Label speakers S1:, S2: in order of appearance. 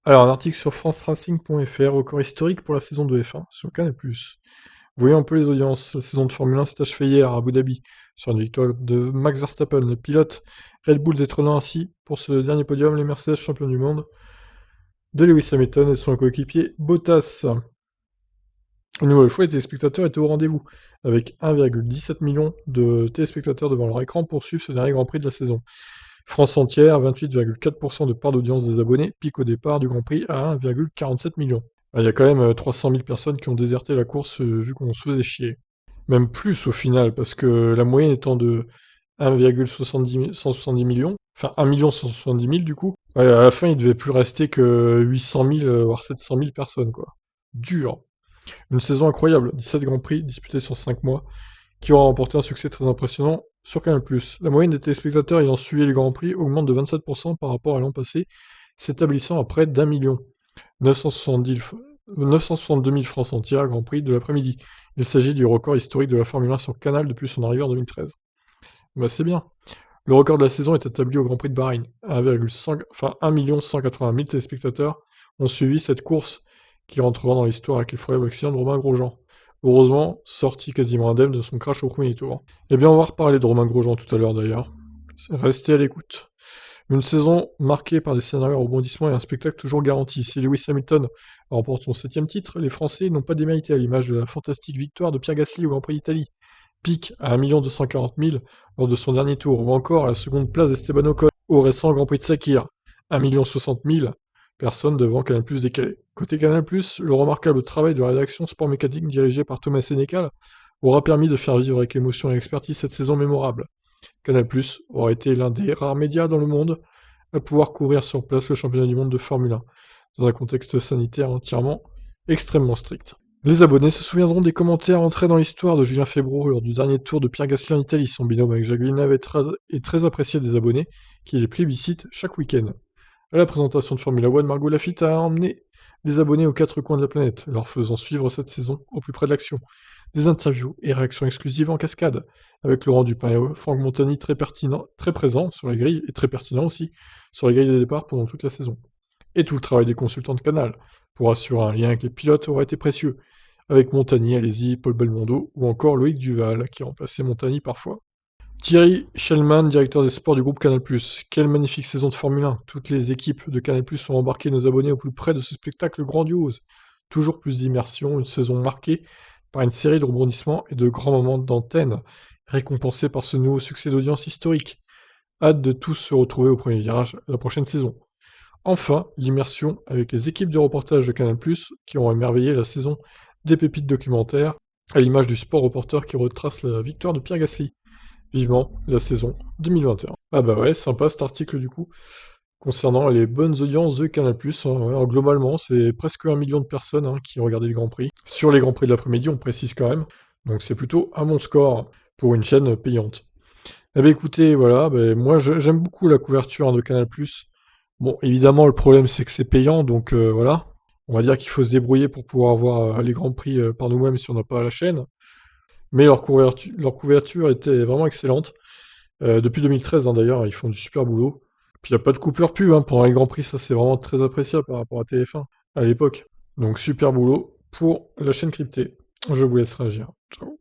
S1: Alors, un article sur franceracing.fr, record historique pour la saison de F1 sur Canal+. Vous voyez un peu les audiences. La saison de Formule 1 s'est achevée hier à Abu Dhabi, sur une victoire de Max Verstappen, le pilote Red Bull détrônant ainsi, pour ce dernier podium, les Mercedes champions du monde, de Lewis Hamilton et son coéquipier Bottas. Une nouvelle fois, les téléspectateurs étaient au rendez-vous, avec 1,17 million de téléspectateurs devant leur écran pour suivre ce dernier Grand Prix de la saison. France entière, 28,4% de part d'audience des abonnés, pique au départ du Grand Prix à 1,47 million. Il y a quand même 300 000 personnes qui ont déserté la course vu qu'on se faisait chier. Même plus au final, parce que la moyenne étant de 1,170 millions, enfin 1 170 000 du coup, ouais, à la fin il devait plus rester que 800 000, voire 700 000 personnes quoi. Dur. Une saison incroyable, 17 Grands Prix disputés sur 5 mois, qui aura remporté un succès très impressionnant sur Canal+. La moyenne des téléspectateurs ayant suivi les Grands Prix augmente de 27% par rapport à l'an passé, s'établissant à près d'1 million. 962 000 France entière Grand Prix de l'après-midi. Il s'agit du record historique de la Formule 1 sur Canal depuis son arrivée en 2013. Bah c'est bien. Le record de la saison est établi au Grand Prix de Bahreïn. 1 180 000 téléspectateurs ont suivi cette course qui rentrera dans l'histoire avec l'effroyable accident de Romain Grosjean. Heureusement, sorti quasiment indemne de son crash au premier tour. Eh bien, on va reparler de Romain Grosjean tout à l'heure d'ailleurs. Restez à l'écoute. Une saison marquée par des scénarios à rebondissement et un spectacle toujours garanti. Si Lewis Hamilton remporte son 7ème titre, les Français n'ont pas démérité à l'image de la fantastique victoire de Pierre Gasly au Grand Prix d'Italie. Pique à 1 240 000 lors de son dernier tour, ou encore à la seconde place d'Esteban Ocon au récent Grand Prix de Sakir. 1 60 000 personnes devant Canal+ décalé. Côté Canal+, le remarquable travail de rédaction sport mécanique dirigé par Thomas Sénécal aura permis de faire vivre avec émotion et expertise cette saison mémorable. Canal+ aura été l'un des rares médias dans le monde à pouvoir couvrir sur place le championnat du monde de Formule 1, dans un contexte sanitaire entièrement extrêmement strict. Les abonnés se souviendront des commentaires entrés dans l'histoire de Julien Febvreau lors du dernier tour de Pierre Gasly en Italie. Son binôme avec Jacques Villeneuve est très apprécié des abonnés, qui les plébiscitent chaque week-end. À la présentation de Formula One, Margot Lafitte a emmené les abonnés aux 4 coins de la planète, leur faisant suivre cette saison au plus près de l'action. Des interviews et réactions exclusives en cascade, avec Laurent Dupin et Franck Montagny très présents sur les grilles, et très pertinents aussi, sur les grilles de départ pendant toute la saison. Et tout le travail des consultants de Canal, pour assurer un lien avec les pilotes, aura été précieux, avec Montagny, Alési, Paul Belmondo, ou encore Loïc Duval, qui remplaçait Montagny parfois. Thierry Schellman, directeur des sports du groupe Canal+. Quelle magnifique saison de Formule 1. Toutes les équipes de Canal+ ont embarqué nos abonnés au plus près de ce spectacle grandiose. Toujours plus d'immersion, une saison marquée par une série de rebondissements et de grands moments d'antenne, récompensés par ce nouveau succès d'audience historique. Hâte de tous se retrouver au premier virage la prochaine saison. Enfin, l'immersion avec les équipes de reportage de Canal+, qui ont émerveillé la saison des pépites documentaires, à l'image du sport reporter qui retrace la victoire de Pierre Gasly. Vivement la saison 2021. Ah bah ouais, sympa cet article du coup, concernant les bonnes audiences de Canal+. Ouais, globalement, c'est presque 1 million de personnes qui regardaient le Grand Prix. Sur les Grands Prix de l'après-midi, on précise quand même. Donc c'est plutôt un bon score pour une chaîne payante. Eh ben écoutez, voilà, moi j'aime beaucoup la couverture de Canal+. Bon, évidemment, le problème c'est que c'est payant, donc voilà. On va dire qu'il faut se débrouiller pour pouvoir voir les Grands Prix par nous-mêmes si on n'a pas la chaîne. Mais leur couverture était vraiment excellente. Depuis 2013, d'ailleurs, ils font du super boulot. Puis il n'y a pas de coupure pub pendant les Grands Prix, ça c'est vraiment très appréciable par rapport à TF1 à l'époque. Donc super boulot pour la chaîne cryptée. Je vous laisse réagir. Ciao.